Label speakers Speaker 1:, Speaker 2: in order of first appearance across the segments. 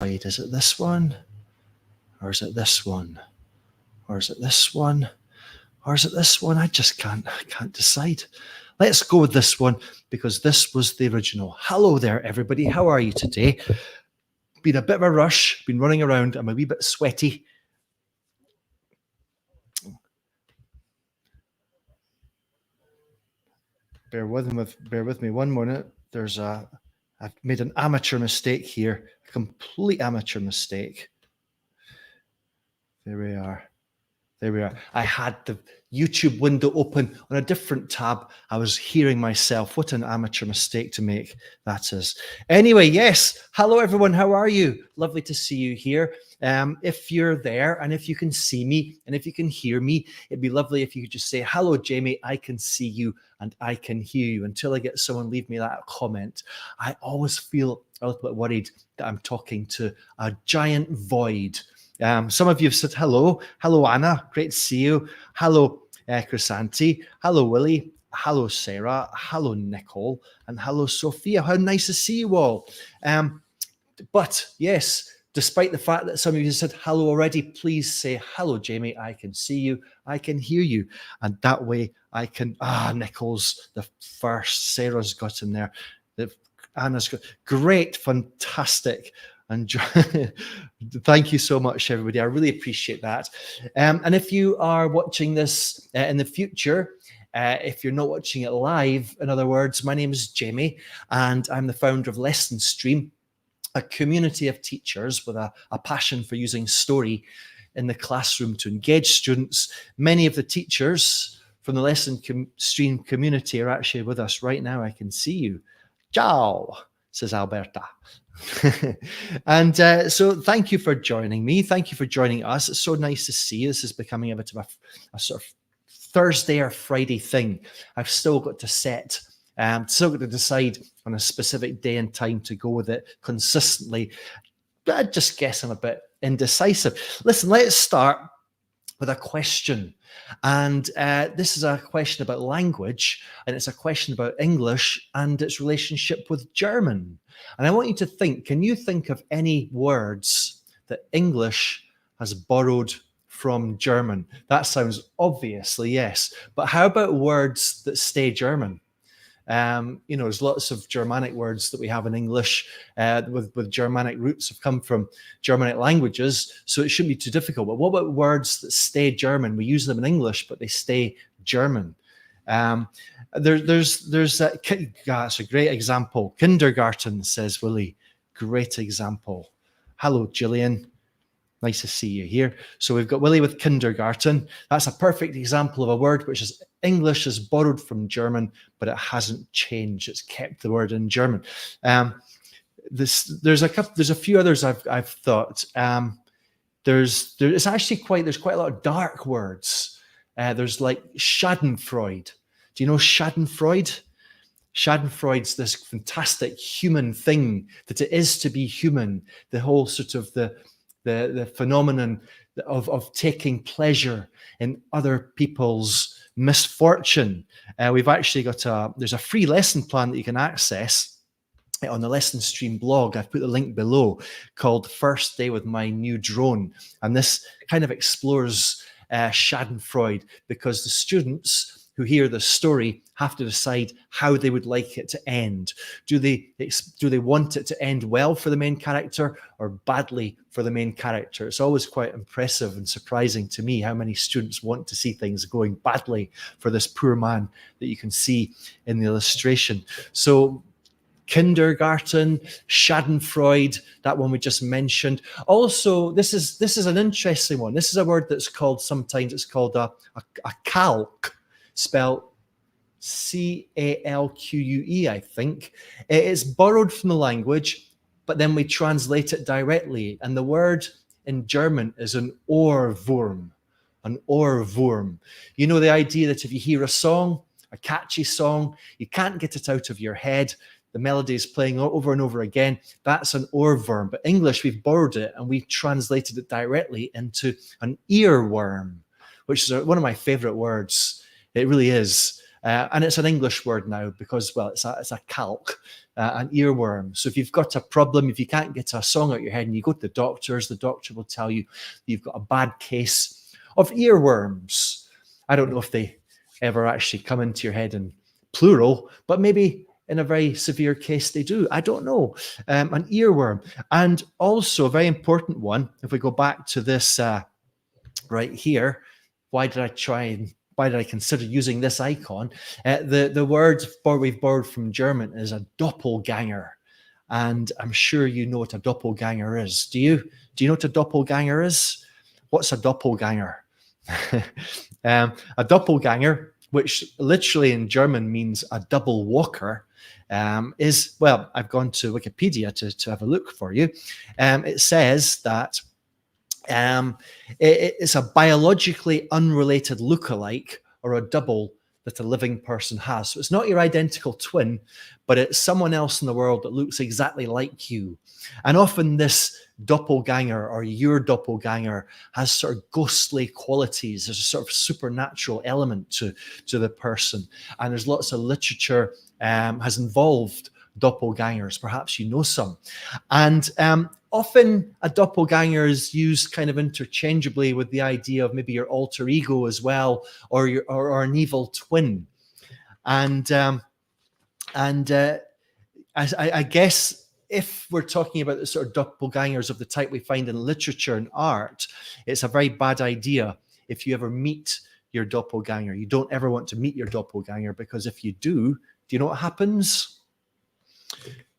Speaker 1: Is it this one? Or is it this one? Or is it this one? Or is it this one? I can't decide. Let's go with this one because this was the original. Hello there, everybody. How are you today? Been a bit of a rush, been running around. I'm a wee bit sweaty. Bear with me 1 minute. I've made an amateur mistake here, a complete amateur mistake. There we are. I had the YouTube window open on a different tab. I was hearing myself. What an amateur mistake to make that is. Anyway, yes. Hello, everyone. How are you? Lovely to see you here. If you're there and if you can see me and if you can hear me, it'd be lovely if you could just say, hello, Jamie, I can see you and I can hear you. Until I get someone leave me that comment, I always feel a little bit worried that I'm talking to a giant void. Some of you have said hello. Hello, Anna. Great to see you. Hello, Chrysanti. Hello, Willie. Hello, Sarah. Hello, Nicole. And hello, Sophia. How nice to see you all. But yes, despite the fact that some of you said hello already, please say, hello, Jamie. I can see you. I can hear you. And that way I can, Nicole's the first. Sarah's got in there. Anna's got, great, fantastic. And thank you so much, everybody. I really appreciate that. And if you are watching this in the future, if you're not watching it live, in other words, my name is Jamie, and I'm the founder of Lesson Stream, a community of teachers with a passion for using story in the classroom to engage students. Many of the teachers from the Lesson Stream community are actually with us right now. I can see you. Ciao, says Alberta. And so thank you for joining me. Thank you for joining us. It's so nice to see you. This is becoming a bit of a sort of Thursday or Friday thing. I've still got to still got to decide on a specific day and time to go with it consistently. But I just guess I'm a bit indecisive. Listen, let's start with a question. And this is a question about language, and it's a question about English and its relationship with German. And I want you to think, can you think of any words that English has borrowed from German? That sounds obviously yes. But how about words that stay German? There's lots of Germanic words that we have in English with Germanic roots have come from Germanic languages, so it shouldn't be too difficult. But what about words that stay German? We use them in English, but they stay German. That's a great example. Kindergarten, says Willie. Great example. Hello, Gillian. Nice to see you here. So we've got Willie with kindergarten. That's a perfect example of a word which is English is borrowed from German, but it hasn't changed. It's kept the word in German. There's a few others I've thought. There's quite a lot of dark words. There's like Schadenfreude. Do you know Schadenfreude? Schadenfreude's this fantastic human thing that it is to be human. The whole sort of the phenomenon of taking pleasure in other people's misfortune. We've actually got there's a free lesson plan that you can access on the Lesson Stream blog. I've put the link below, called First Day with My New Drone. And this kind of explores Schadenfreude, because the students who hear the story have to decide how they would like it to end. Do they want it to end well for the main character or badly for the main character? It's always quite impressive and surprising to me how many students want to see things going badly for this poor man that you can see in the illustration. So kindergarten, Schadenfreude, that one we just mentioned. Also, this is an interesting one. This is a word that's called, sometimes it's called a calque, spelled C-A-L-Q-U-E, I think. It is borrowed from the language, but then we translate it directly. And the word in German is an Ohrwurm, an Ohrwurm. You know the idea that if you hear a song, a catchy song, you can't get it out of your head, the melody is playing over and over again, that's an Ohrwurm. But English, we've borrowed it and we've translated it directly into an earworm, which is one of my favorite words. It really is. And it's an English word now because, well, it's a calc, an earworm. So if you've got a problem, if you can't get a song out your head and you go to the doctor will tell you you've got a bad case of earworms. I don't know if they ever actually come into your head in plural, but maybe in a very severe case they do. I don't know. An earworm. And also a very important one, if we go back to this right here, why did I consider using this icon? The word we've borrowed from German is a doppelganger. And I'm sure you know what a doppelganger is. Do you know what a doppelganger is? What's a doppelganger? A doppelganger, which literally in German means a double walker, is, well, I've gone to Wikipedia to have a look for you. It says that it's a biologically unrelated lookalike or a double that a living person has. So it's not your identical twin, but it's someone else in the world that looks exactly like you. And often this doppelganger or your doppelganger has sort of ghostly qualities. There's a sort of supernatural element to the person. And there's lots of literature has involved doppelgangers. Perhaps you know some. And often a doppelganger is used kind of interchangeably with the idea of maybe your alter ego as well, or an evil twin. And I guess if we're talking about the sort of doppelgangers of the type we find in literature and art, it's a very bad idea if you ever meet your doppelganger. You don't ever want to meet your doppelganger, because if you do you know what happens?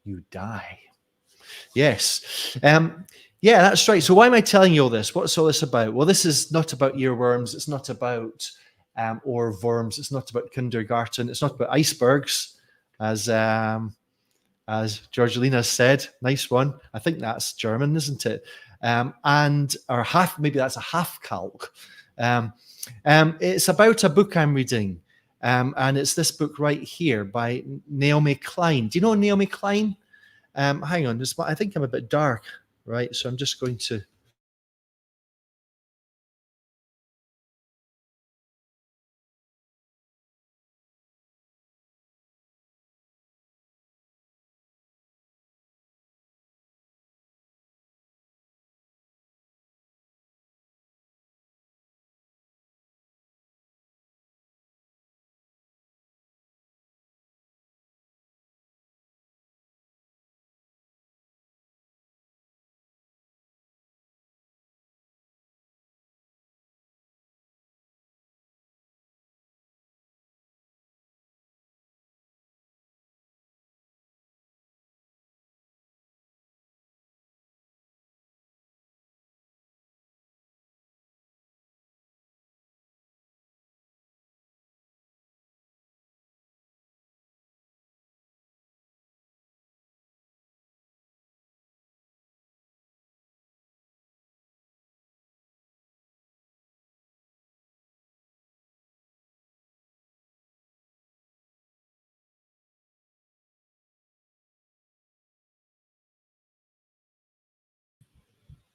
Speaker 1: You die. Yes. Yeah, that's right. So why am I telling you all this? What's all this about? Well, this is not about earworms. It's not about ohrwurms. It's not about kindergarten. It's not about icebergs, as Georgelina said. Nice one. I think that's German, isn't it? Maybe that's a half calc. It's about a book I'm reading. And it's this book right here by Naomi Klein. Do you know Naomi Klein? Hang on, I think I'm a bit dark, right? So I'm just going to.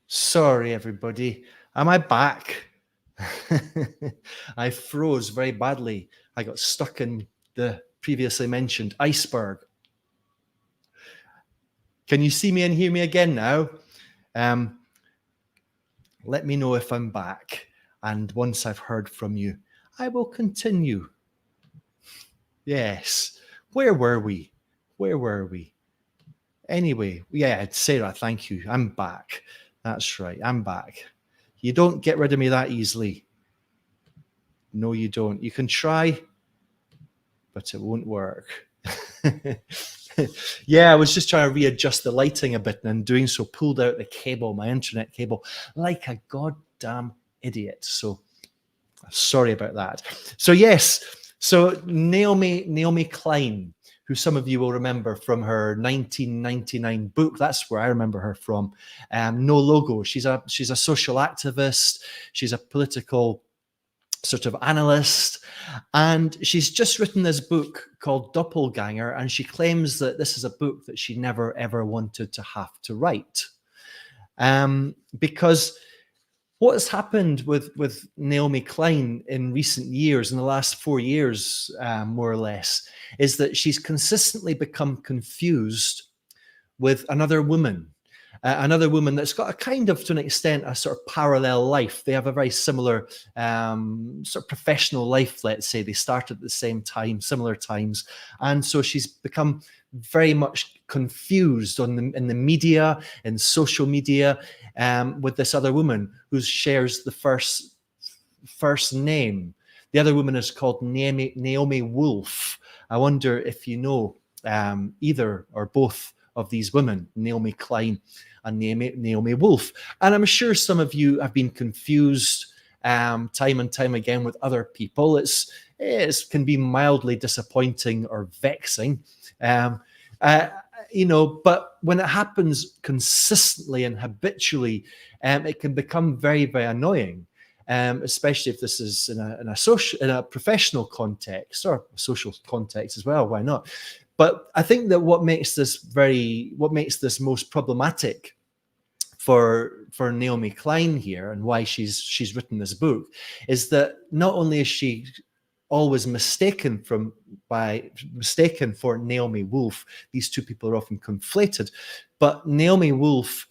Speaker 1: Sorry, everybody. Am I back? I froze very badly. I got stuck in the previously mentioned iceberg. Can you see me and hear me again now? Let me know if I'm back. And once I've heard from you, I will continue. Yes. Where were we? Anyway, yeah, Sarah, thank you. I'm back. That's right. I'm back. You don't get rid of me that easily. No, you don't. You can try, but it won't work. Yeah, I was just trying to readjust the lighting a bit, and in doing so pulled out the cable, my internet cable, like a goddamn idiot. So sorry about that. So yes, so Naomi Klein, who some of you will remember from her 1999 book. That's where I remember her from. No Logo. She's a social activist. She's a political sort of analyst, and she's just written this book called Doppelganger, and she claims that this is a book that she never ever wanted to have to write, because what has happened with Naomi Klein in recent years, in the last 4 years, more or less, is that she's consistently become confused with another woman that's got a kind of, to an extent, a sort of parallel life. They have a very similar sort of professional life, let's say. They started at the same time, similar times. And so she's become very much confused in the media, in social media, with this other woman who shares the first name. The other woman is called Naomi Wolf. I wonder if you know either or both of these women, Naomi Klein and Naomi Wolf. And I'm sure some of you have been confused time and time again with other people. It can be mildly disappointing or vexing. But when it happens consistently and habitually, it can become very, very annoying. Especially if this is in a professional context or a social context as well. Why not? But I think that what makes this most problematic for Naomi Klein here, and why she's written this book, is that not only is she always mistaken for Naomi Wolf. These two people are often conflated, but Naomi Wolf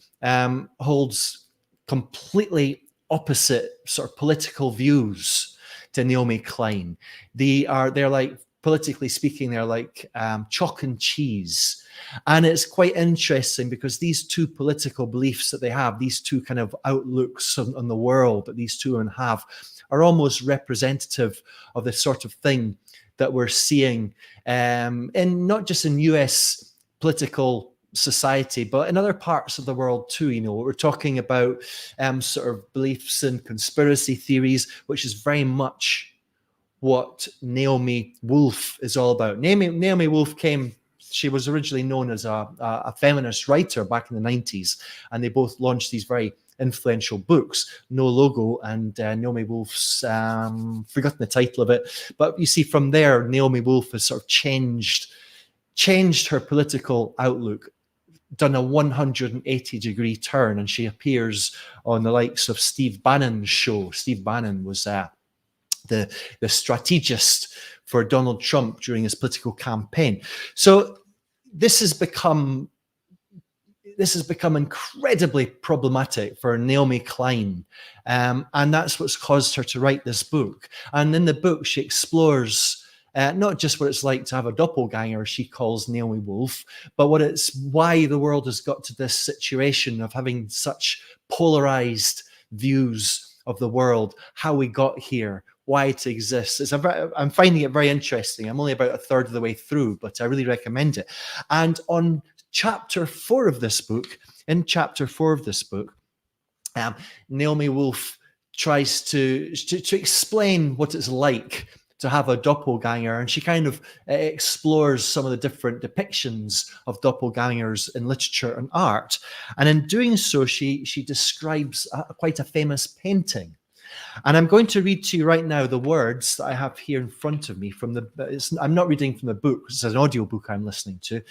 Speaker 1: holds completely opposite sort of political views to Naomi Klein. They're like, politically speaking, they're like chalk and cheese. And it's quite interesting because these two political beliefs that they have, these two kind of outlooks on the world that these two women have, are almost representative of the sort of thing that we're seeing in not just in US political society, but in other parts of the world too. You know, we're talking about sort of beliefs and conspiracy theories, which is very much what Naomi Wolf is all about. Naomi Wolf she was originally known as a feminist writer back in the 90s, and they both launched these very influential books, No Logo and Naomi Wolf's, forgotten the title of it. But you see from there, Naomi Wolf has sort of changed her political outlook, done a 180-degree turn, and she appears on the likes of Steve Bannon's show. Steve Bannon was the strategist for Donald Trump during his political campaign. So this has become incredibly problematic for Naomi Klein, and that's what's caused her to write this book. And in the book, she explores not just what it's like to have a doppelganger, she calls Naomi Wolf, but why the world has got to this situation of having such polarized views of the world, how we got here, why it exists. I'm finding it very interesting. I'm only about a third of the way through, but I really recommend it. And in chapter 4 of this book, Naomi Wolf tries to explain what it's like to have a doppelganger, and she kind of explores some of the different depictions of doppelgangers in literature and art. And in doing so, she describes quite a famous painting. And I'm going to read to you right now the words that I have here in front of me I'm not reading from the book, it's an audio book I'm listening to.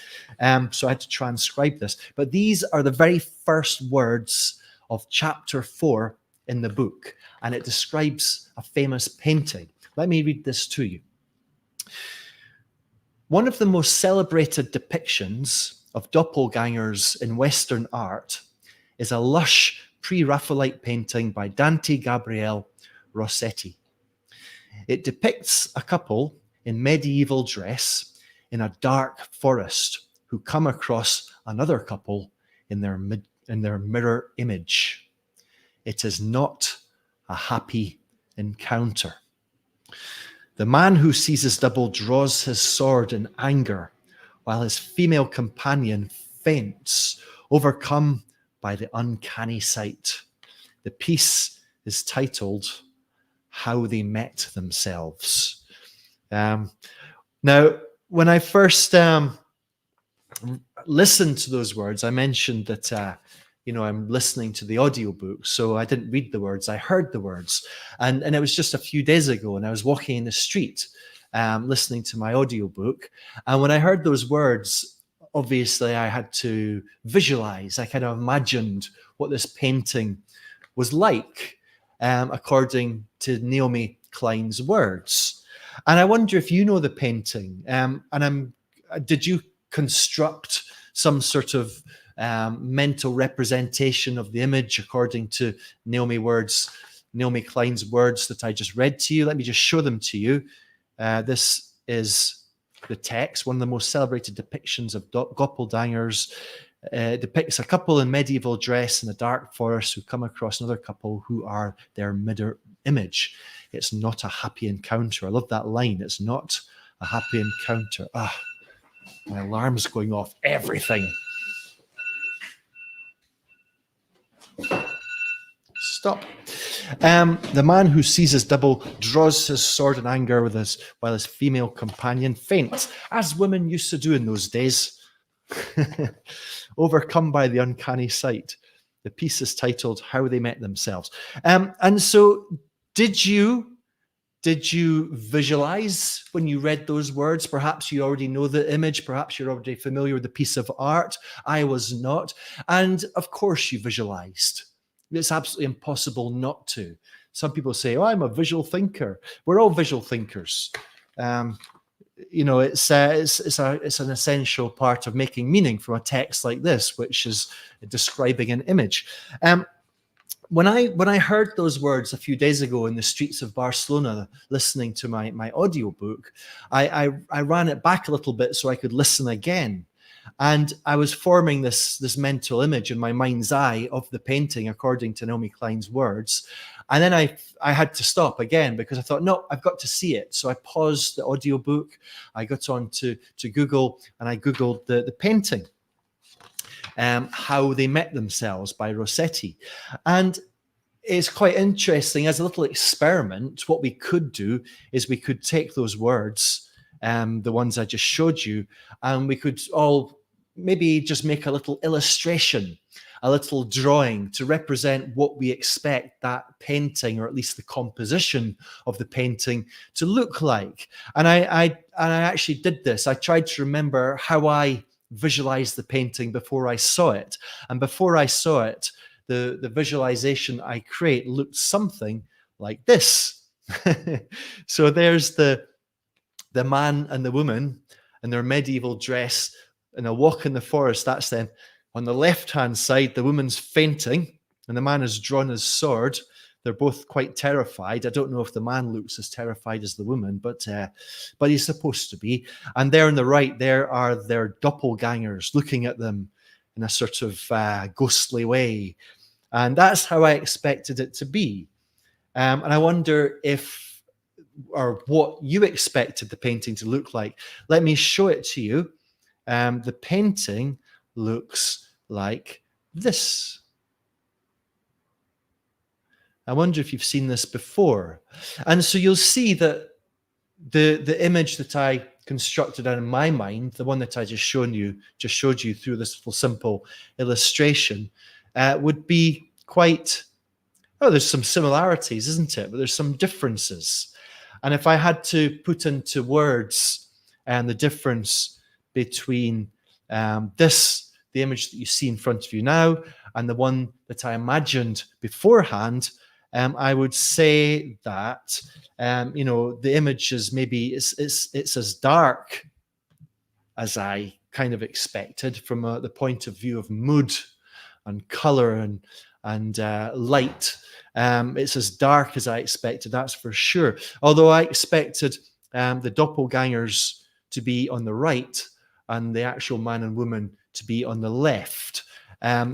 Speaker 1: So I had to transcribe this. But these are the very first words of chapter 4 in the book. And it describes a famous painting. Let me read this to you. One of the most celebrated depictions of doppelgangers in Western art is a lush pre-Raphaelite painting by Dante Gabriel Rossetti. It depicts a couple in medieval dress in a dark forest who come across another couple in their mirror image. It is not a happy encounter. The man who sees his double draws his sword in anger, while his female companion faints, overcome by the uncanny sight. The piece is titled How They Met Themselves. Now, when I first listened to those words, I mentioned that I'm listening to the audiobook, so I didn't read the words, I heard the words. And it was just a few days ago, and I was walking in the street listening to my audiobook. And when I heard those words, obviously I had to visualize. I kind of imagined what this painting was like. according to Naomi Klein's words. And I wonder if you know the painting. Did you construct some sort of mental representation of the image according to Naomi Klein's words that I just read to you? Let me just show them to you. This is the text, one of the most celebrated depictions of Goppeldangers. Depicts a couple in medieval dress in a dark forest who come across another couple who are their mirror image. It's not a happy encounter. I love that line. It's not a happy encounter. My alarm's going off. Everything. Stop. The man who sees his double draws his sword in anger while his female companion faints, as women used to do in those days. Overcome by the uncanny sight. The piece is titled How They Met Themselves. And so did you visualize when you read those words? Perhaps you already know the image. Perhaps you're already familiar with the piece of art. I was not. And of course you visualized. It's absolutely impossible not to. Some people say, oh, I'm a visual thinker. We're all visual thinkers. It's an essential part of making meaning from a text like this, which is describing an image. When I heard those words a few days ago in the streets of Barcelona, listening to my audiobook, I ran it back a little bit so I could listen again. And I was forming this mental image in my mind's eye of the painting according to Naomi Klein's words. And then I had to stop again because I thought, no, I've got to see it. So I paused the audiobook. I got on to Google and I Googled the painting, How They Met Themselves by Rossetti. And it's quite interesting. As a little experiment, what we could do is we could take those words, the ones I just showed you, and we could all maybe just make a little illustration, a little drawing to represent what we expect that painting, or at least the composition of the painting, to look like. And I actually did this. I tried to remember how I visualized the painting before I saw it. And before I saw it, the visualization I create looked something like this. So there's the man and the woman in their medieval dress in a walk in the forest. That's them. On the left-hand side, the woman's fainting and the man has drawn his sword. They're both quite terrified. I don't know if the man looks as terrified as the woman, but he's supposed to be. And there on the right, there are their doppelgangers looking at them in a sort of ghostly way. And that's how I expected it to be. And I wonder or what you expected the painting to look like. Let me show it to you. The painting looks like this. I wonder if you've seen this before. And so you'll see that the image that I constructed in my mind, the one that I just showed you through this little simple illustration, would be quite, there's some similarities, isn't it? But there's some differences. And if I had to put into words the difference between the image that you see in front of you now and the one that I imagined beforehand, I would say that the image is maybe it's as dark as I kind of expected from the point of view of mood and color and light. It's as dark as I expected, that's for sure. Although I expected the doppelgangers to be on the right and the actual man and woman to be on the left.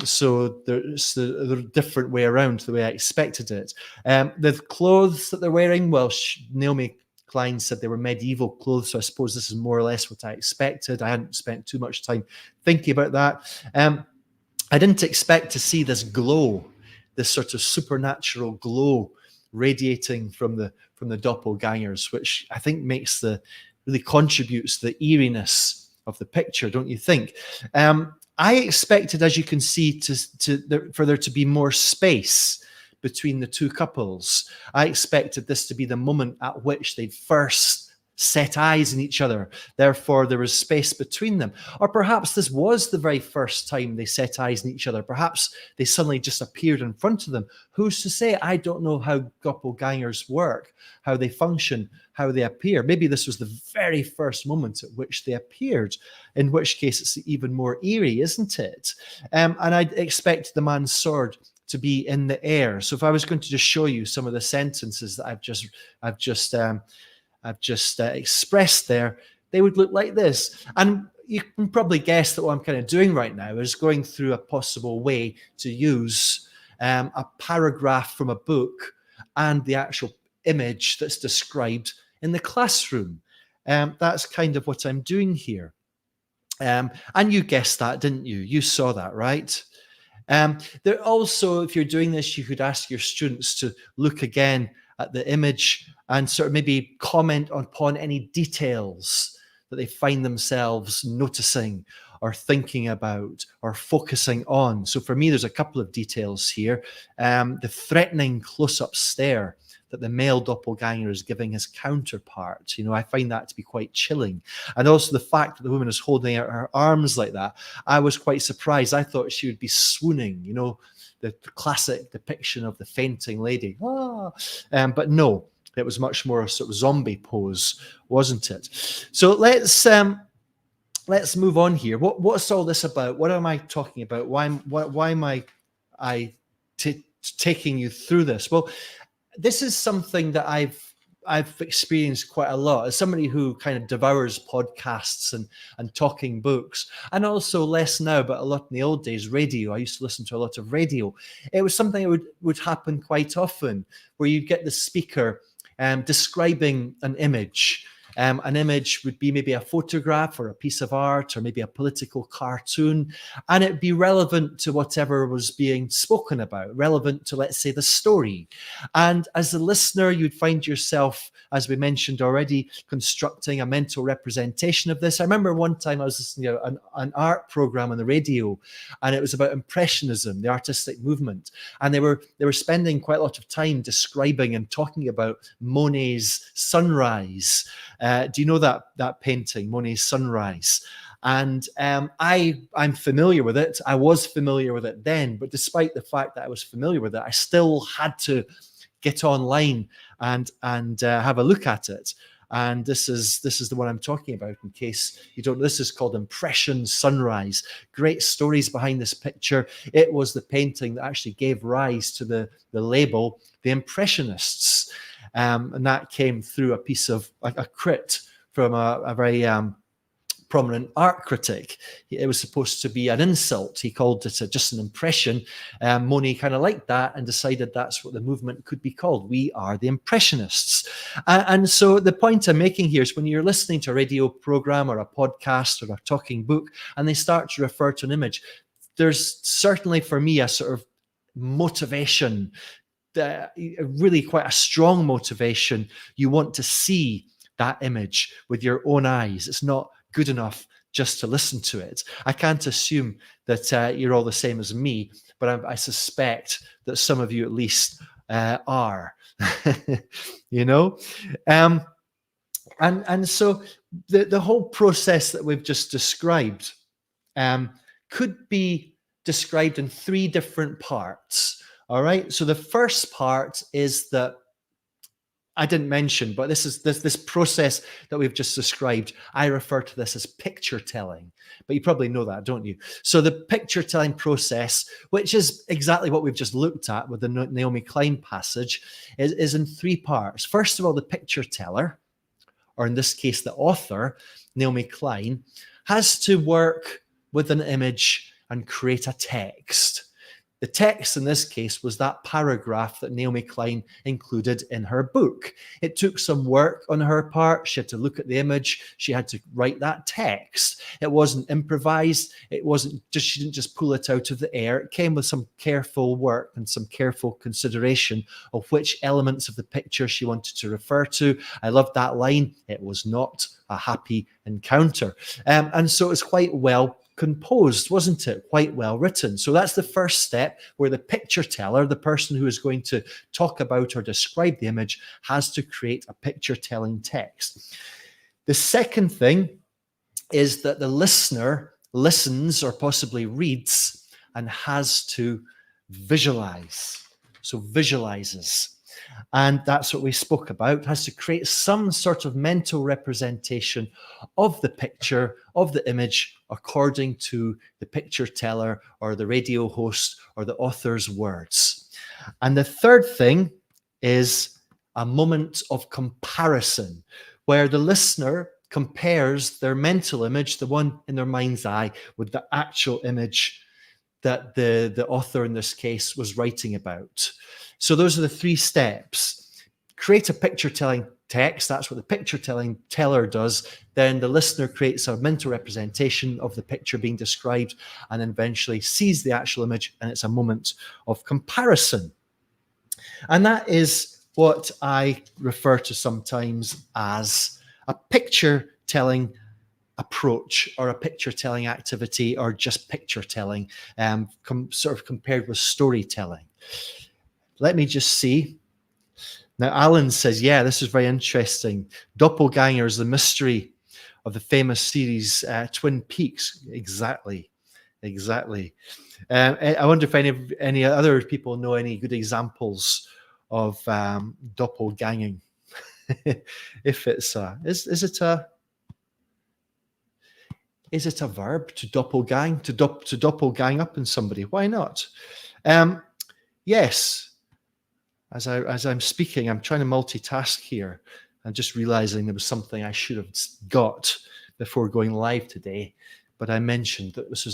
Speaker 1: So there's the different way around the way I expected it. The clothes that they're wearing, well, Naomi Klein said they were medieval clothes, so I suppose this is more or less what I expected. I hadn't spent too much time thinking about that. I didn't expect to see this glow, this sort of supernatural glow radiating from the doppelgangers, which I think really contributes to the eeriness of the picture, don't you think? I expected, as you can see, for there to be more space between the two couples. I expected this to be the moment at which they'd first set eyes on each other. Therefore, there was space between them. Or perhaps this was the very first time they set eyes on each other. Perhaps they suddenly just appeared in front of them. Who's to say? I don't know how doppelgangers work, how they function, how they appear. Maybe this was the very first moment at which they appeared, in which case it's even more eerie, isn't it? And I'd expect the man's sword to be in the air. So if I was going to just show you some of the sentences that I've just expressed there, they would look like this. And you can probably guess that what I'm kind of doing right now is going through a possible way to use a paragraph from a book and the actual image that's described in the classroom. That's kind of what I'm doing here. And you guessed that, didn't you? You saw that, right? There also, if you're doing this, you could ask your students to look again at the image and sort of maybe comment upon any details that they find themselves noticing or thinking about or focusing on. So for me, there's a couple of details here. The threatening close-up stare that the male doppelganger is giving his counterpart. I find that to be quite chilling. And also the fact that the woman is holding out her arms like that, I was quite surprised. I thought she would be swooning, the classic depiction of the fainting lady. But no, it was much more a sort of zombie pose, wasn't it? So let's move on here. What's all this about? What am I talking about? Why am I taking you through this? Well, this is something that I've experienced quite a lot as somebody who kind of devours podcasts and talking books, and also less now, but a lot in the old days, radio. I used to listen to a lot of radio. It was something that would happen quite often, where you'd get the speaker describing an image. An image would be maybe a photograph or a piece of art or maybe a political cartoon, and it'd be relevant to whatever was being spoken about, relevant to, let's say, the story. And as a listener, you'd find yourself, as we mentioned already, constructing a mental representation of this. I remember one time I was listening to an art program on the radio, and it was about Impressionism, the artistic movement. And they were spending quite a lot of time describing and talking about Monet's Sunrise. Do you know that painting, Monet's Sunrise? And I'm familiar with it. I was familiar with it then, but despite the fact that I was familiar with it, I still had to get online and have a look at it. And this is the one I'm talking about, in case you don't know. This is called Impression Sunrise. Great stories behind this picture. It was the painting that actually gave rise to the label, the Impressionists. And that came through a piece of a crit from a very prominent art critic. It was supposed to be an insult. He called it just an impression. Monet kind of liked that and decided that's what the movement could be called. We are the Impressionists. And so the point I'm making here is when you're listening to a radio program or a podcast or a talking book and they start to refer to an image, there's certainly for me a sort of motivation, really quite a strong motivation. You want to see that image with your own eyes. It's not good enough just to listen to it. I can't assume that you're all the same as me, but I suspect that some of you at least are, And so the whole process that we've just described could be described in three different parts. All right. So the first part is that I didn't mention, but this process that we've just described. I refer to this as picture telling, but you probably know that, don't you? So the picture telling process, which is exactly what we've just looked at with the Naomi Klein passage, is in three parts. First of all, the picture teller, or in this case, the author, Naomi Klein, has to work with an image and create a text. The text in this case was that paragraph that Naomi Klein included in her book. It took some work on her part. She had to look at the image. She had to write that text. It wasn't improvised. It wasn't just, she didn't just pull it out of the air. It came with some careful work and some careful consideration of which elements of the picture she wanted to refer to. I loved that line. It was not a happy encounter. And so it's quite well composed, wasn't it? Quite well written. So that's the first step, where the picture teller, the person who is going to talk about or describe the image, has to create a picture telling text. The second thing is that the listener listens or possibly reads and has to visualize. So visualizes. And that's what we spoke about, has to create some sort of mental representation of the picture, of the image, according to the picture teller or the radio host or the author's words. And the third thing is a moment of comparison, where the listener compares their mental image, the one in their mind's eye, with the actual image that the author in this case was writing about. So those are the three steps. Create a picture-telling text. That's what the picture-telling teller does. Then the listener creates a mental representation of the picture being described and then eventually sees the actual image, and it's a moment of comparison. And that is what I refer to sometimes as a picture-telling approach or a picture-telling activity, or just picture-telling, sort of compared with storytelling. Let me just see. Now, Alan says, yeah, this is very interesting. Doppelgangers, the mystery of the famous series Twin Peaks. Exactly. I wonder if any other people know any good examples of doppelganging. If it's is it a verb to doppelgang, to doppelgang up in somebody? Why not? Yes. As I'm speaking, I'm trying to multitask here. I'm just realizing there was something I should have got before going live today. But I mentioned that this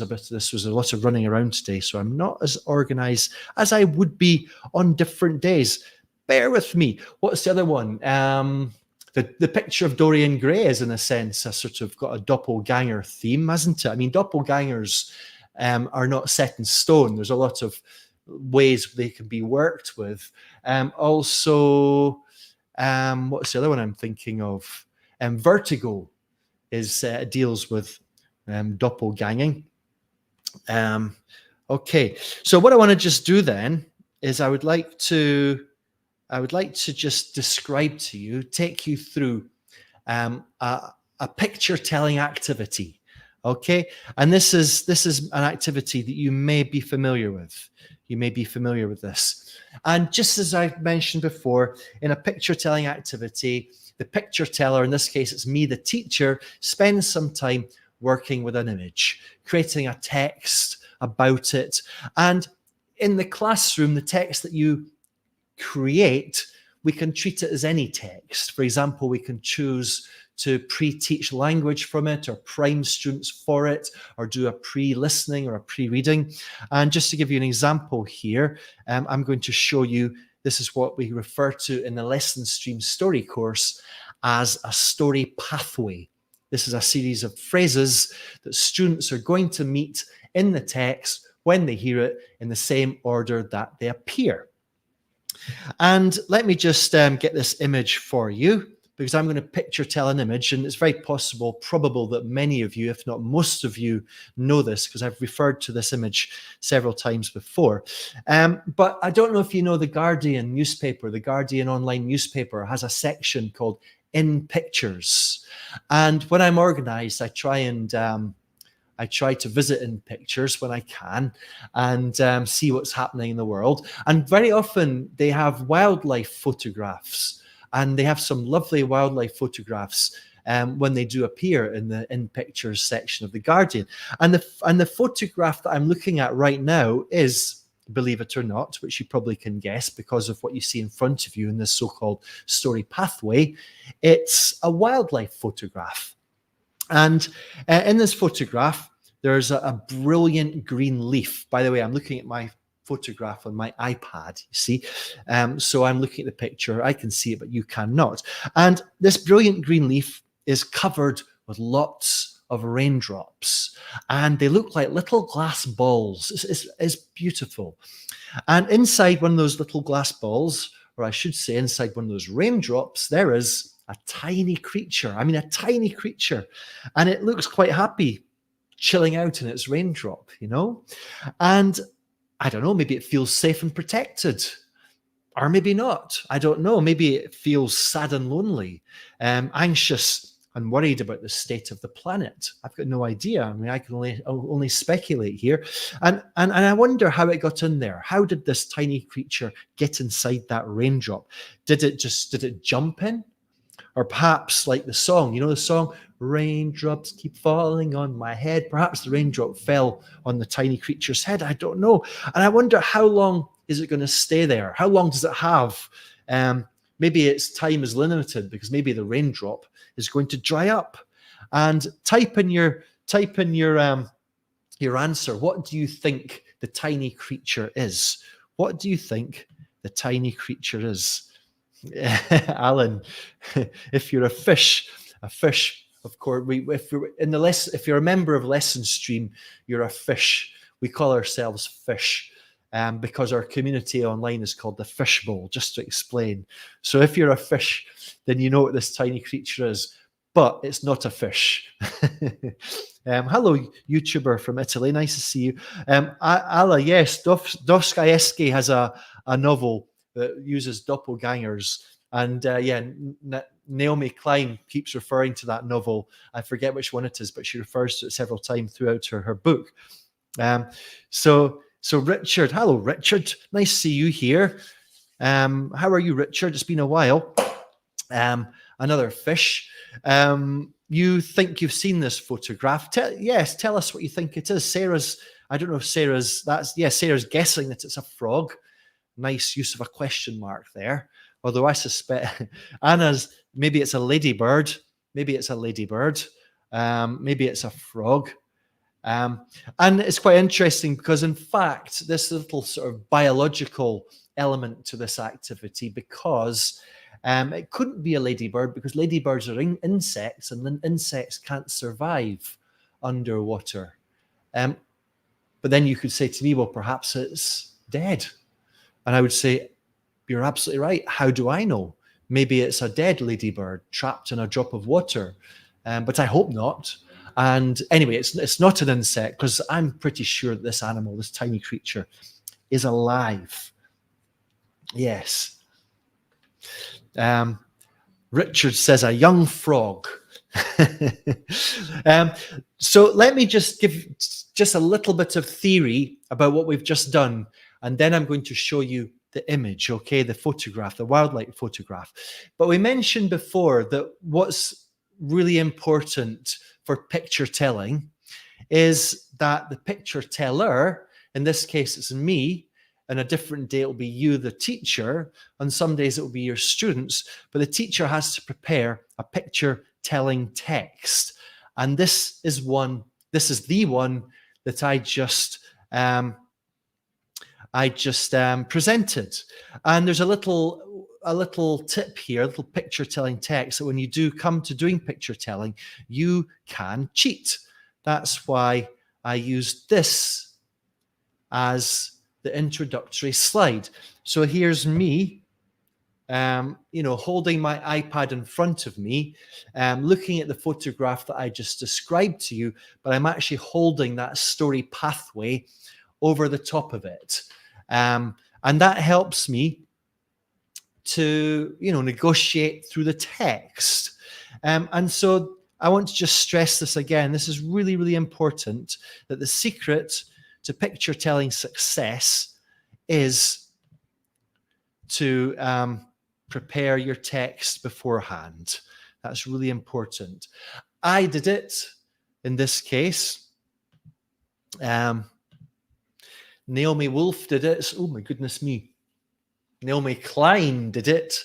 Speaker 1: was a lot of running around today, so I'm not as organized as I would be on different days. Bear with me. What's the other one? The picture of Dorian Gray is, in a sense, a sort of got a doppelganger theme, hasn't it? I mean, doppelgangers are not set in stone. There's a lot of ways they can be worked with. Also, what's the other one I'm thinking of? Vertigo deals with doppelganging. Okay, so what I want to just do then is I would like to just describe to you, take you through a picture-telling activity. Okay, and this is an activity that you may be familiar with. You may be familiar with this. And just as I've mentioned before, in a picture-telling activity, the picture teller, in this case, it's me, the teacher, spends some time working with an image, creating a text about it. And in the classroom, the text that you create, we can treat it as any text. For example, we can choose to pre-teach language from it, or prime students for it, or do a pre-listening or a pre-reading. And just to give you an example here, I'm going to show you, this is what we refer to in the Lesson Stream Story course as a story pathway. This is a series of phrases that students are going to meet in the text when they hear it in the same order that they appear. And let me just get this image for you, because I'm going to picture tell an image, and it's very probable that many of you, if not most of you, know this, because I've referred to this image several times before. But I don't know if you know the Guardian newspaper. The Guardian online newspaper has a section called In Pictures. And when I'm organized, I try to visit In Pictures when I can and see what's happening in the world. And very often they have wildlife photographs, and they have some lovely wildlife photographs when they do appear in the In Pictures section of The Guardian. And the photograph that I'm looking at right now is, believe it or not, which you probably can guess because of what you see in front of you in this so-called story pathway, it's a wildlife photograph. And in this photograph, there's a brilliant green leaf. By the way, I'm looking at my photograph on my iPad, you see. So I'm looking at the picture. I can see it, but you cannot. And this brilliant green leaf is covered with lots of raindrops. And they look like little glass balls. It's beautiful. And inside one of those little glass balls, or I should say inside one of those raindrops, there is a tiny creature. I mean, a tiny creature. And it looks quite happy, chilling out in its raindrop, you know? And I don't know, maybe it feels safe and protected, or maybe not. I don't know. Maybe it feels sad and lonely, anxious and worried about the state of the planet. I've got no idea. I mean, I can only speculate here. And I wonder how it got in there. How did this tiny creature get inside that raindrop? Did it jump in? Or perhaps like the song, the song, raindrops keep falling on my head. Perhaps the raindrop fell on the tiny creature's head. I don't know. And I wonder, how long is it going to stay there? How long does it have? Maybe its time is limited, because maybe the raindrop is going to dry up. And type in your answer. What do you think the tiny creature is? What do you think the tiny creature is? Alan, if you're a fish, of course, if you're a member of Lesson Stream, you're a fish. We call ourselves fish. Because our community online is called the Fishbowl, just to explain. So if you're a fish, then you know what this tiny creature is, but it's not a fish. Hello, YouTuber from Italy. Nice to see you. Ala, yes, Dostoevsky has a novel that uses doppelgangers. And Naomi Klein keeps referring to that novel. I forget which one it is, but she refers to it several times throughout her book. So Richard, hello, Richard. Nice to see you here. How are you, Richard? It's been a while. Another fish. You think you've seen this photograph? Tell us what you think it is. I don't know if Sarah's guessing that it's a frog. Nice use of a question mark there. Although I suspect Anna's, maybe it's a ladybird. Maybe it's a frog. And it's quite interesting because, in fact, this little sort of biological element to this activity, because it couldn't be a ladybird, because ladybirds are insects, and then insects can't survive underwater. But then you could say to me, well, perhaps it's dead. And I would say, you're absolutely right. How do I know? Maybe it's a dead ladybird trapped in a drop of water. But I hope not. And anyway, it's not an insect, because I'm pretty sure that this animal, this tiny creature, is alive. Yes. Richard says a young frog. So let me just give just a little bit of theory about what we've just done, and then I'm going to show you the image, okay, the photograph, the wildlife photograph. But we mentioned before that what's really important for picture telling is that the picture teller, in this case it's me, and a different day it'll be you, the teacher, on some days it will be your students, but the teacher has to prepare a picture telling text. And this is the one that I just presented. And there's a little tip here, a little picture telling text, that when you do come to doing picture telling, you can cheat. That's why I used this as the introductory slide. So here's me, holding my iPad in front of me, looking at the photograph that I just described to you, but I'm actually holding that story pathway over the top of it. And that helps me to, negotiate through the text. And so I want to just stress this again. This is really, really important, that the secret to picture telling success is to prepare your text beforehand. That's really important. I did it in this case. Naomi Wolf did it. Oh my goodness me. Naomi Klein did it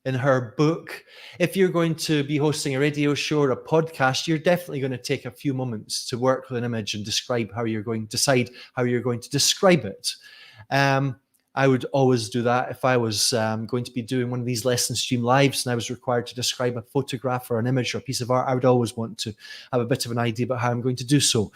Speaker 1: in her book. If you're going to be hosting a radio show or a podcast, you're definitely going to take a few moments to work with an image and decide how you're going to describe it. I would always do that if I was going to be doing one of these Lesson Stream lives and I was required to describe a photograph or an image or a piece of art. I would always want to have a bit of an idea about how I'm going to do so.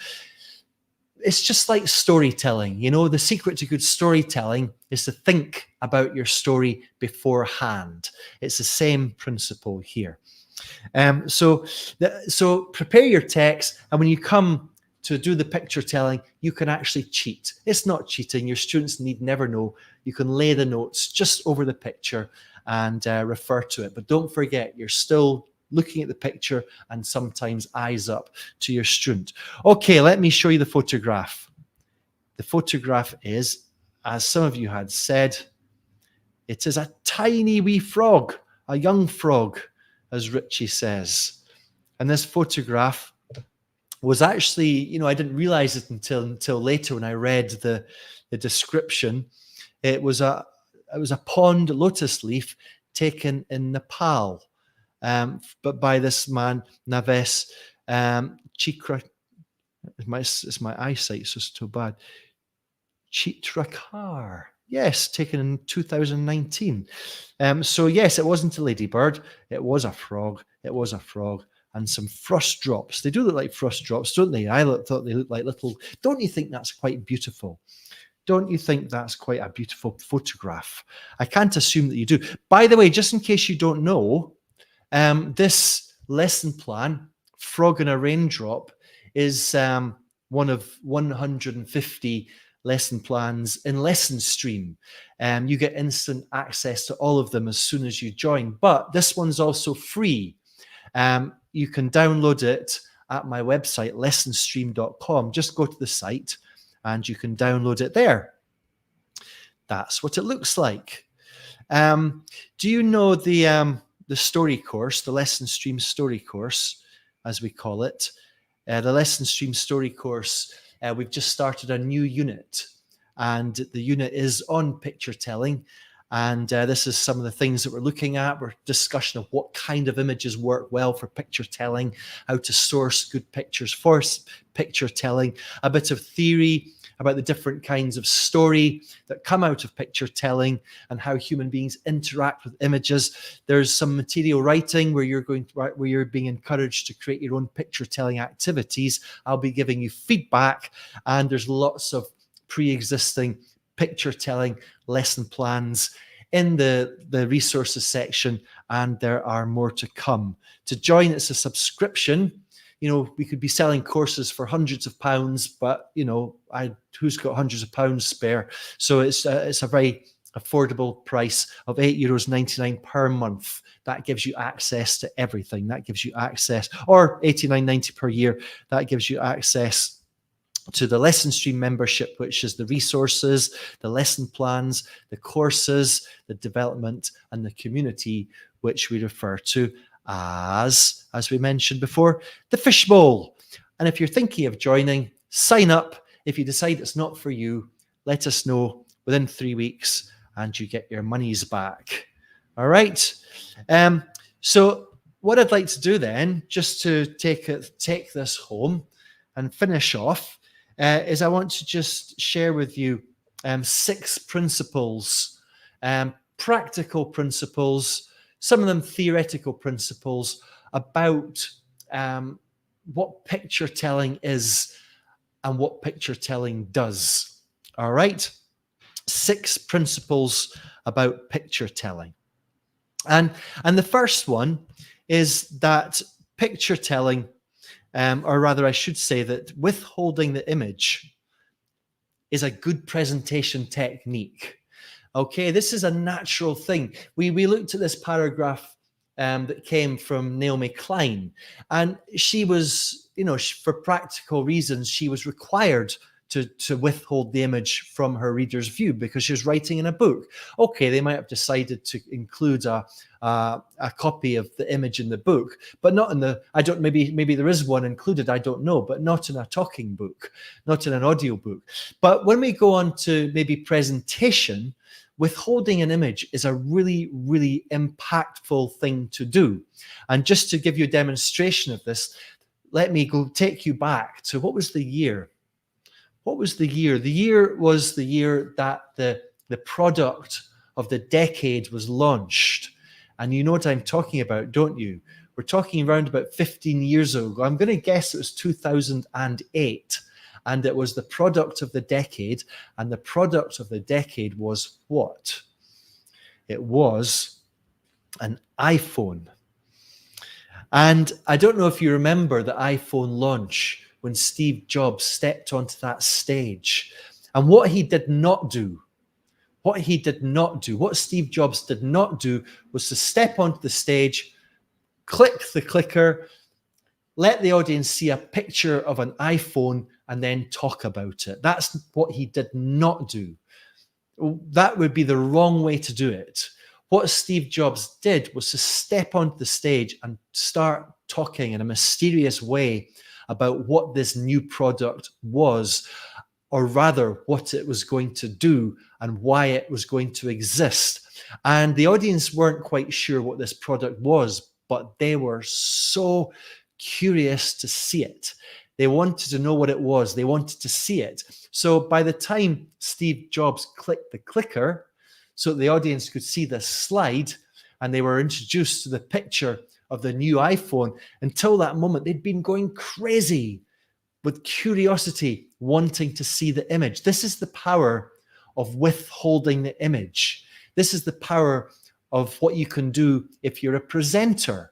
Speaker 1: It's just like storytelling. The secret to good storytelling is to think about your story beforehand. It's the same principle here. So prepare your text, and when you come to do the picture telling, you can actually cheat. It's not cheating. Your students need never know. You can lay the notes just over the picture and refer to it. But don't forget, you're still looking at the picture and sometimes eyes up to your student. Okay, let me show you the photograph. The photograph is, as some of you had said, it is a tiny wee frog, a young frog, as Richie says. And this photograph was actually, I didn't realize it until later when I read the description. It was a pond lotus leaf taken in Nepal, but by this man Navesh Chikra. It's my eyesight, so it's too bad. Chitrakar. Yes, taken in 2019. So yes, it wasn't a ladybird. It was a frog. It was a frog. And some frost drops. They do look like frost drops, don't they? I thought they looked like little. Don't you think that's quite beautiful? Don't you think that's quite a beautiful photograph? I can't assume that you do. By the way, just in case you don't know, this lesson plan, Frog in a Raindrop, is one of 150 lesson plans in Lesson Stream. You get instant access to all of them as soon as you join. But this one's also free. You can download it at my website, lessonstream.com. Just go to the site and you can download it there. That's what it looks like. Do you know the story course, the Lesson Stream story course, as we call it? The Lesson Stream story course, we've just started a new unit, and the unit is on picture telling. And this is some of the things that we're looking at. We're discussion of what kind of images work well for picture telling, how to source good pictures for picture telling, a bit of theory about the different kinds of story that come out of picture telling and how human beings interact with images. There's some material writing where you're being encouraged to create your own picture telling activities. I'll be giving you feedback, and there's lots of pre-existing picture telling lesson plans in the resources section, and there are more to come. To join, it's a subscription. We could be selling courses for hundreds of pounds, but who's got hundreds of pounds spare? So it's a very affordable price of €8.99 per month. That gives you access to everything. That gives you access, or $89.90 per year. That gives you access to the Lesson Stream membership, which is the resources, the lesson plans, the courses, the development, and the community, which we refer to as we mentioned before, the fishbowl. And if you're thinking of joining, sign up. If you decide it's not for you, let us know within 3 weeks and you get your monies back. All right. So what I'd like to do then, just to take this home and finish off, is I want to just share with you 6 principles, practical principles, some of them theoretical principles about what picture telling is and what picture telling does. All right? 6 principles about picture telling. And the first one is that picture telling, or rather I should say that withholding the image is a good presentation technique. Okay, this is a natural thing. We looked at this paragraph that came from Naomi Klein, and she was, for practical reasons, she was required to withhold the image from her reader's view because she was writing in a book. Okay, they might have decided to include a copy of the image in the book, but not in the, maybe there is one included, I don't know, but not in a talking book, not in an audio book. But when we go on to maybe presentation, withholding an image is a really, really impactful thing to do. And just to give you a demonstration of this, let me take you back to what was the year? What was the year? The year was the year that the product of the decade was launched. And you know what I'm talking about, don't you? We're talking around about 15 years ago. I'm going to guess it was 2008. And it was the product of the decade. And the product of the decade was what? It was an iPhone. And I don't know if you remember the iPhone launch when Steve Jobs stepped onto that stage. And what he did not do, what Steve Jobs did not do was to step onto the stage, click the clicker, let the audience see a picture of an iPhone, and then talk about it. That's what he did not do. That would be the wrong way to do it. What Steve Jobs did was to step onto the stage and start talking in a mysterious way about what this new product was, or rather what it was going to do and why it was going to exist. And the audience weren't quite sure what this product was, but they were so curious to see it. They wanted to know what it was. They wanted to see it. So by the time Steve Jobs clicked the clicker so the audience could see the slide and they were introduced to the picture of the new iPhone, until that moment, they'd been going crazy with curiosity, wanting to see the image. This is the power of withholding the image. This is the power of what you can do if you're a presenter.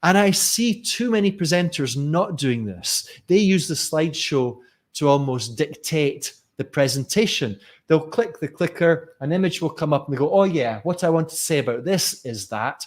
Speaker 1: And I see too many presenters not doing this. They use the slideshow to almost dictate the presentation. They'll click the clicker, an image will come up and they go, oh yeah, what I want to say about this is that.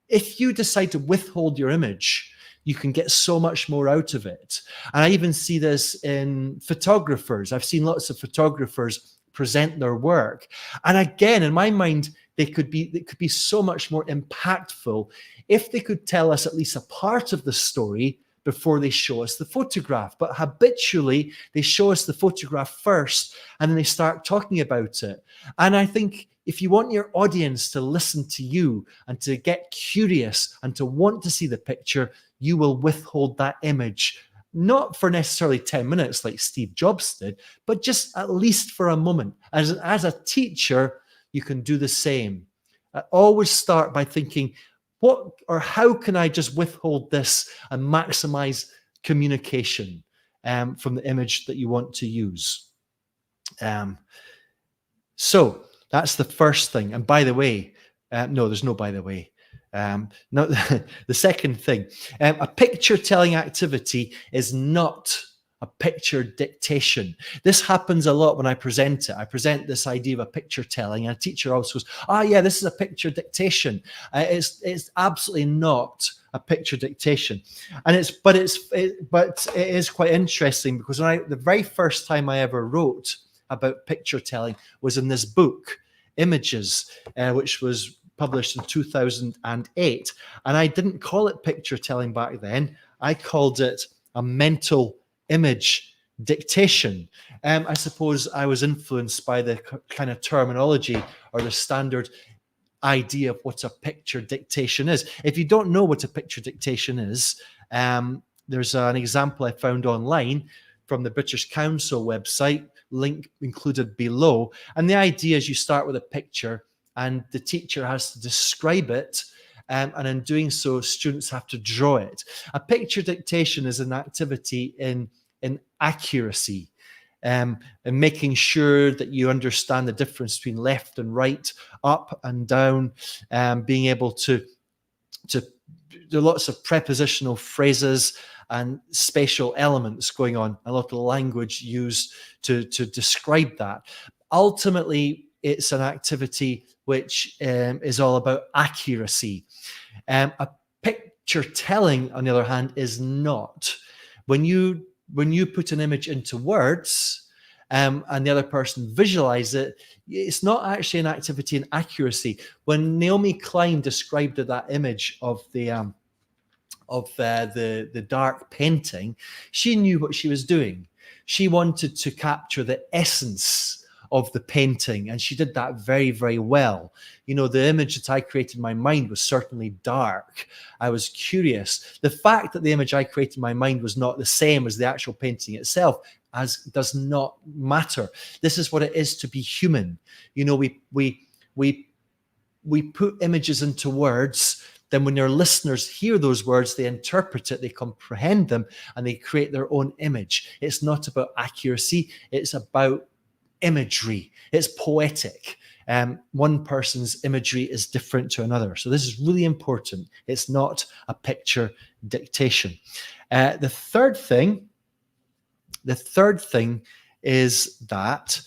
Speaker 1: If you decide to withhold your image, you can get so much more out of it. And I even see this in photographers. I've seen lots of photographers present their work. And again, in my mind, it could be so much more impactful if they could tell us at least a part of the story before they show us the photograph. But habitually, they show us the photograph first, and then they start talking about it. And I think if you want your audience to listen to you and to get curious and to want to see the picture, you will withhold that image, not for necessarily 10 minutes like Steve Jobs did, but just at least for a moment. As a teacher, you can do the same. I always start by thinking, what or how can I just withhold this and maximize communication from the image that you want to use? So that's the first thing. And by the way, no, there's no by the way. No, the second thing, a picture telling activity is not a picture dictation. This happens a lot when I present it. I present this idea of a picture telling, and a teacher also goes, "Oh yeah, this is a picture dictation." It's absolutely not a picture dictation, and it is quite interesting because the very first time I ever wrote about picture telling was in this book, Images, which was published in 2008, and I didn't call it picture telling back then. I called it a mental image dictation. I suppose I was influenced by the kind of terminology or the standard idea of what a picture dictation is. If you don't know what a picture dictation is, there's an example I found online from the British Council website, link included below. And the idea is you start with a picture and the teacher has to describe it. And in doing so, students have to draw it. A picture dictation is an activity in accuracy, and making sure that you understand the difference between left and right, up and down, being able to do lots of prepositional phrases and spatial elements going on, a lot of language used to describe that. Ultimately, it's an activity which is all about accuracy. A picture telling, on the other hand, is not. When you put an image into words and the other person visualize it, it's not actually an activity in accuracy. When Naomi Klein described that image of the dark painting, she knew what she was doing. She wanted to capture the essence of the painting, and she did that very, very well. You know, the image that I created in my mind was certainly dark. I was curious. The fact that the image I created in my mind was not the same as the actual painting itself does not matter. This is what it is to be human. You know, we put images into words. Then when your listeners hear those words, they interpret it, they comprehend them, and they create their own image. It's not about accuracy. It's about imagery. It's poetic. One person's imagery is different to another. So this is really important. It's not a picture dictation. The third thing is that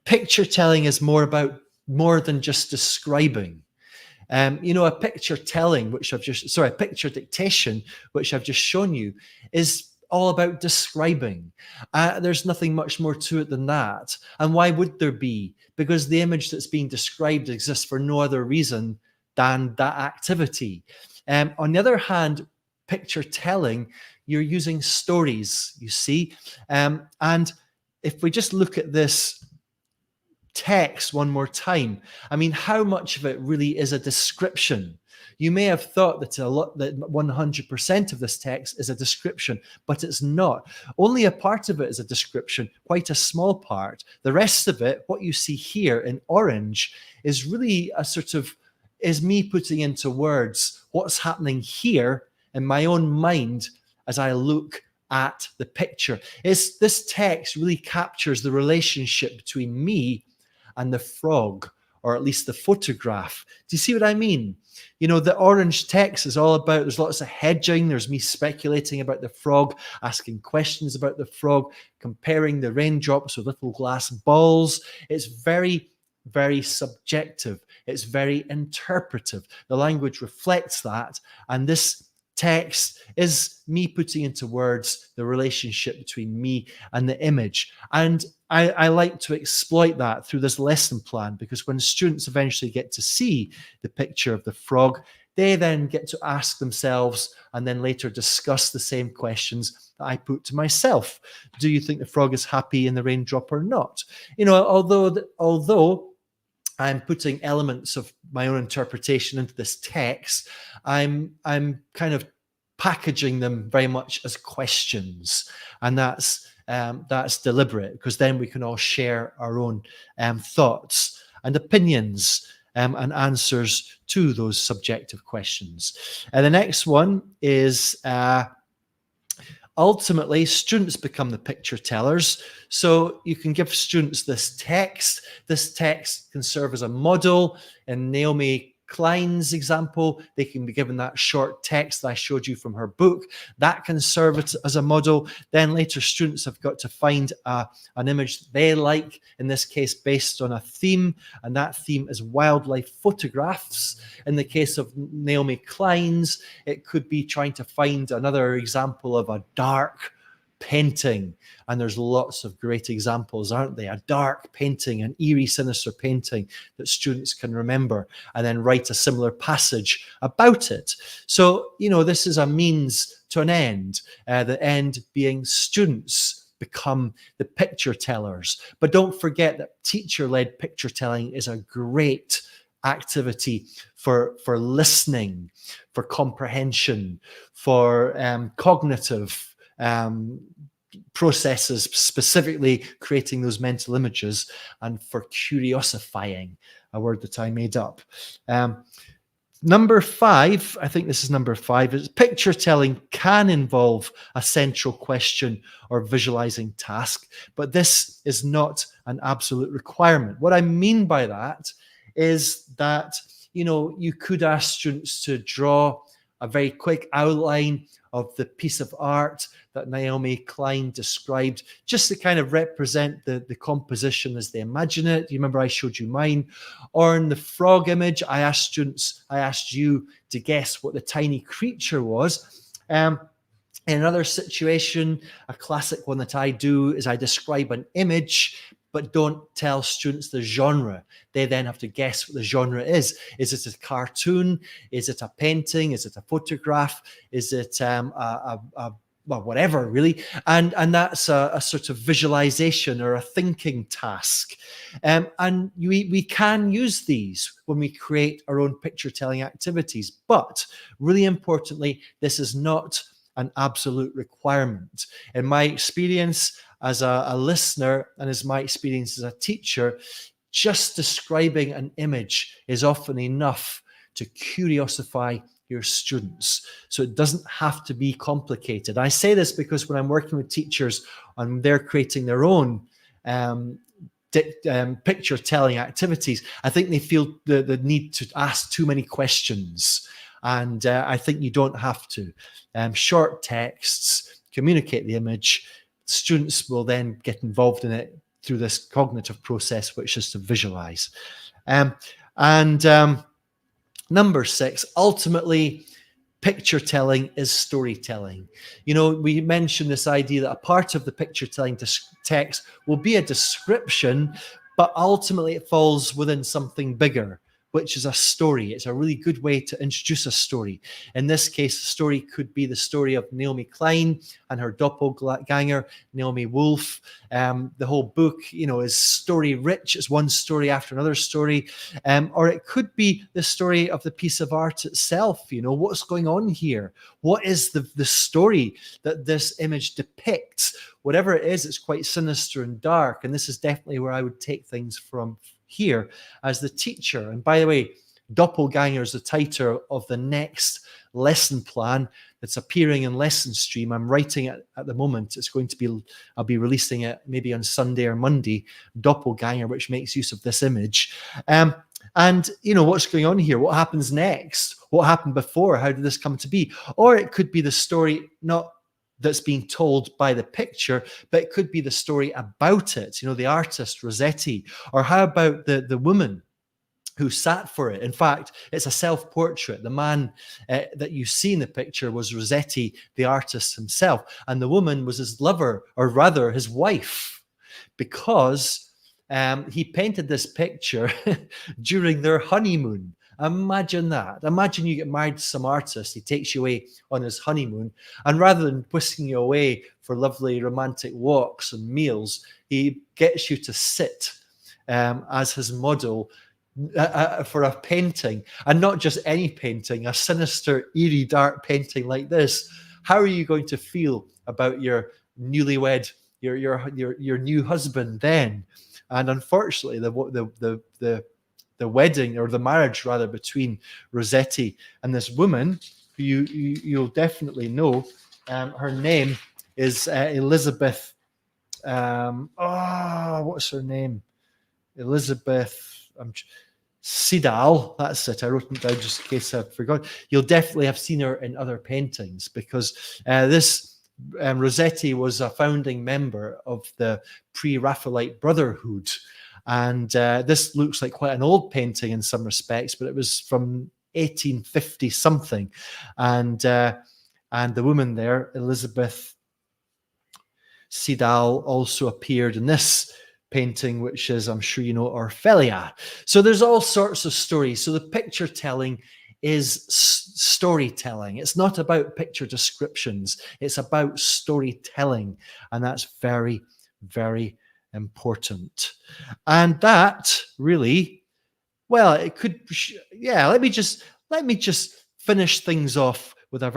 Speaker 1: picture telling is more than just describing. A picture dictation, which I've just shown you, is all about describing. There's nothing much more to it than that. And why would there be? Because the image that's being described exists for no other reason than that activity. On the other hand, picture telling, you're using stories, you see. And if we just look at this text one more time, I mean, how much of it really is a description? You may have thought that 100% of this text is a description, but it's not. Only a part of it is a description, quite a small part. The rest of it, what you see here in orange, is really is me putting into words what's happening here in my own mind as I look at the picture. This text really captures the relationship between me and the frog, or at least the photograph. Do you see what I mean? The orange text is all about, there's lots of hedging. There's me speculating about the frog, asking questions about the frog, comparing the raindrops with little glass balls. It's very, very subjective. It's very interpretive. The language reflects that. And this text is me putting into words the relationship between me and the image. And I like to exploit that through this lesson plan, because when students eventually get to see the picture of the frog, they then get to ask themselves and then later discuss the same questions that I put to myself. Do you think the frog is happy in the raindrop or not? Although I'm putting elements of my own interpretation into this text, I'm kind of packaging them very much as questions, and that's deliberate, because then we can all share our own thoughts and opinions and answers to those subjective questions. And the next one is ultimately, students become the picture tellers. So you can give students this text. This text can serve as a model. In Naomi Klein's example, they can be given that short text that I showed you from her book. That can serve as a model. Then later, students have got to find an image they like, in this case, based on a theme, and that theme is wildlife photographs. In the case of Naomi Klein's, it could be trying to find another example of a dark painting, and there's lots of great examples, aren't they? A dark painting, an eerie, sinister painting that students can remember, and then write a similar passage about it. So, this is a means to an end, the end being students become the picture tellers. But don't forget that teacher-led picture telling is a great activity for listening, for comprehension, for cognitive processes, specifically creating those mental images, and for curiosifying, a word that I made up. Number 5, I think this is number 5, is picture telling can involve a central question or visualizing task, but this is not an absolute requirement. What I mean by that is that, you could ask students to draw a very quick outline of the piece of art that Naomi Klein described, just to kind of represent the composition as they imagine it. You remember I showed you mine? Or in the frog image, I asked you to guess what the tiny creature was. In another situation, a classic one that I do is I describe an image, but don't tell students the genre. They then have to guess what the genre is. Is it a cartoon? Is it a painting? Is it a photograph? Is it well, whatever, really? And that's a sort of visualization or a thinking task. And we can use these when we create our own picture telling activities. But really importantly, this is not an absolute requirement. In my experience as a listener, and as my experience as a teacher, just describing an image is often enough to curiosify your students. So it doesn't have to be complicated. I say this because when I'm working with teachers and they're creating their own picture telling activities, I think they feel the need to ask too many questions. And I think you don't have to. Short texts, communicate the image. Students will then get involved in it through this cognitive process, which is to visualize. Number 6, ultimately, picture telling is storytelling. You know, we mentioned this idea that a part of the picture telling text will be a description, but ultimately it falls within something bigger, which is a story. It's a really good way to introduce a story. In this case, the story could be the story of Naomi Klein and her doppelganger, Naomi Wolf. The whole book, you know, is story rich. It's one story after another story. Or it could be the story of the piece of art itself. You know, what's going on here? What is the story that this image depicts? Whatever it is, it's quite sinister and dark. And this is definitely where I would take things from here as the teacher. And by the way, Doppelganger is the title of the next lesson plan that's appearing in Lesson Stream. I'm writing it at the moment. It's going to be, I'll be releasing it maybe on Sunday or Monday, Doppelganger, which makes use of this image. And, you know, what's going on here? What happens next? What happened before? How did this come to be? Or it could be the story, not that's being told by the picture, but it could be the story about it, you know, the artist Rossetti. Or how about the woman who sat for it? In fact, it's a self-portrait. The man that you see in the picture was Rossetti, the artist himself, and the woman was his lover, or rather his wife, because he painted this picture during their honeymoon. Imagine that. Imagine you get married to some artist, he takes you away on his honeymoon, and rather than whisking you away for lovely romantic walks and meals, he gets you to sit as his model for a painting, and not just any painting, a sinister, eerie, dark painting like this. How are you going to feel about your newlywed, your new husband then? And unfortunately, the wedding, or the marriage rather, between Rossetti and this woman, who you'll definitely know, her name is Elizabeth. What's her name? Elizabeth Sidal. That's it. I wrote it down just in case I forgot. You'll definitely have seen her in other paintings, because this Rossetti was a founding member of the Pre-Raphaelite Brotherhood. And this looks like quite an old painting in some respects, but it was from 1850 something. And the woman there, Elizabeth Sidal, also appeared in this painting, which is, I'm sure you know, Orphelia. So there's all sorts of stories. So the picture telling is storytelling. It's not about picture descriptions. It's about storytelling. And that's very, very important. And that really, well, it could, let me just finish things off with a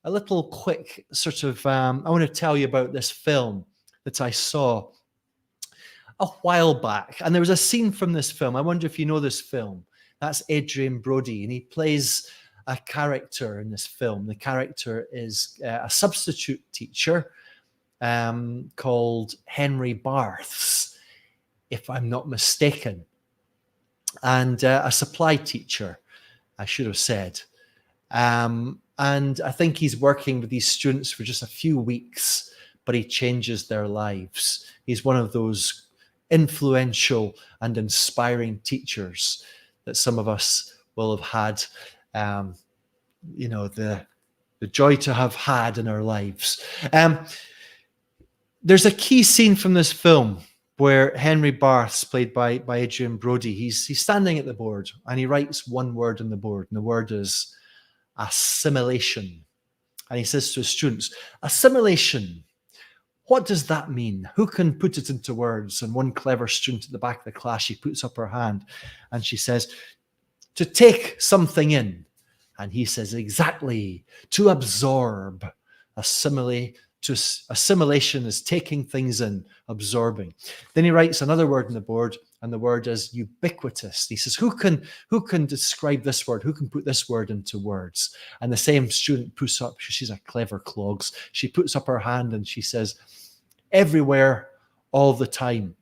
Speaker 1: little quick sort of, I want to tell you about this film that I saw a while back. And there was a scene from this film. I wonder if you know this film. That's Adrien Brody, and he plays a character in this film. The character is a substitute teacher called Henry Barths, if I'm not mistaken, and a supply teacher, I should have said. And I think he's working with these students for just a few weeks, but he changes their lives. He's one of those influential and inspiring teachers that some of us will have had, you know, the joy to have had in our lives. There's a key scene from this film where Henry Barths, played by Adrien Brody, he's standing at the board and he writes one word on the board, and the word is assimilation. And he says to his students, assimilation, what does that mean? Who can put it into words? And one clever student at the back of the class, she puts up her hand and she says, to take something in. And he says, exactly, to absorb. Assimilation is taking things in, absorbing. Then he writes another word on the board, and the word is ubiquitous. He says, who can describe this word? Who can put this word into words? And the same student puts up, she's a clever clogs, she puts up her hand and she says, everywhere, all the time.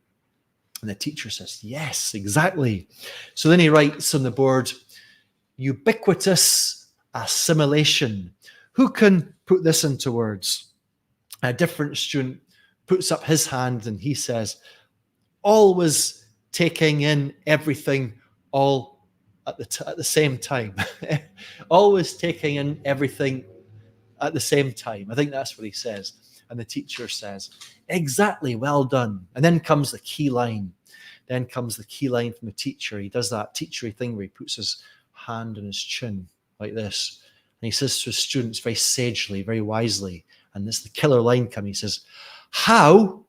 Speaker 1: And the teacher says, yes, exactly. So then he writes on the board, ubiquitous assimilation. Who can put this into words? A different student puts up his hand and he says, always taking in everything all at the same time. Always taking in everything at the same time. I think that's what he says. And the teacher says, exactly, well done. And then comes the key line. Then comes the key line from the teacher. He does that teachery thing where he puts his hand on his chin like this. And he says to his students very sagely, very wisely, and this is the killer line coming. He says, how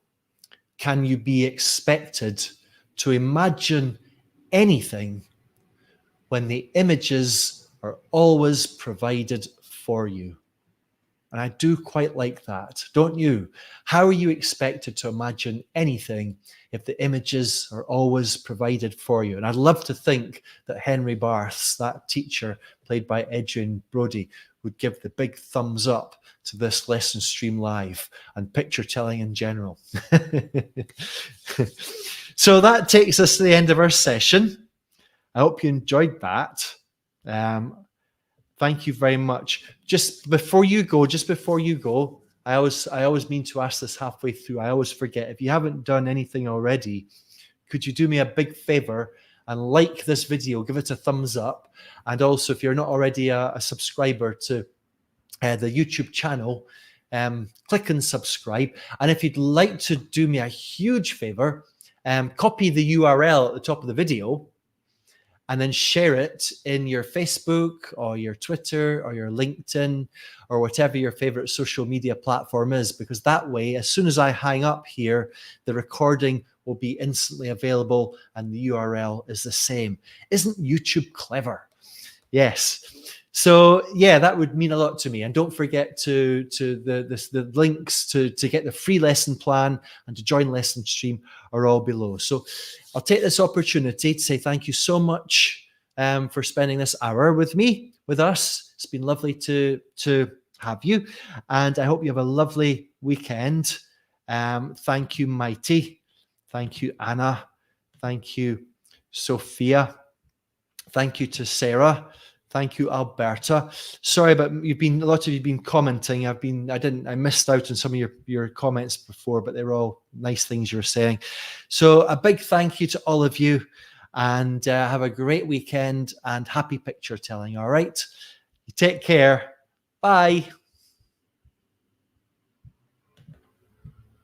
Speaker 1: can you be expected to imagine anything when the images are always provided for you? And I do quite like that, don't you? How are you expected to imagine anything if the images are always provided for you? And I'd love to think that Henry Barths, that teacher played by Adrian Brody, would give the big thumbs up to this lesson stream live and picture telling in general. So that takes us to the end of our session. I hope you enjoyed that. Thank you very much. Just before you go, I always mean to ask this halfway through. I always forget. If you haven't done anything already, could you do me a big favor and like this video, give it a thumbs up. And also, if you're not already a subscriber to the YouTube channel, click and subscribe. And if you'd like to do me a huge favor, copy the URL at the top of the video and then share it in your Facebook or your Twitter or your LinkedIn or whatever your favorite social media platform is, because that way, as soon as I hang up here, the recording will be instantly available and the URL is the same. Isn't YouTube clever? Yes. So yeah, that would mean a lot to me. And don't forget the links to get the free lesson plan and to join Lesson Stream are all below. So I'll take this opportunity to say thank you so much for spending this hour with me, with us. It's been lovely to have you, and I hope you have a lovely weekend. Thank you, Mighty. Thank you, Anna. Thank you, Sophia. Thank you to Sarah. Thank you, Alberta. Sorry, but a lot of you have been commenting. I missed out on some of your comments before, but they were all nice things you were saying. So a big thank you to all of you, and have a great weekend and happy picture telling. All right, you take care. Bye.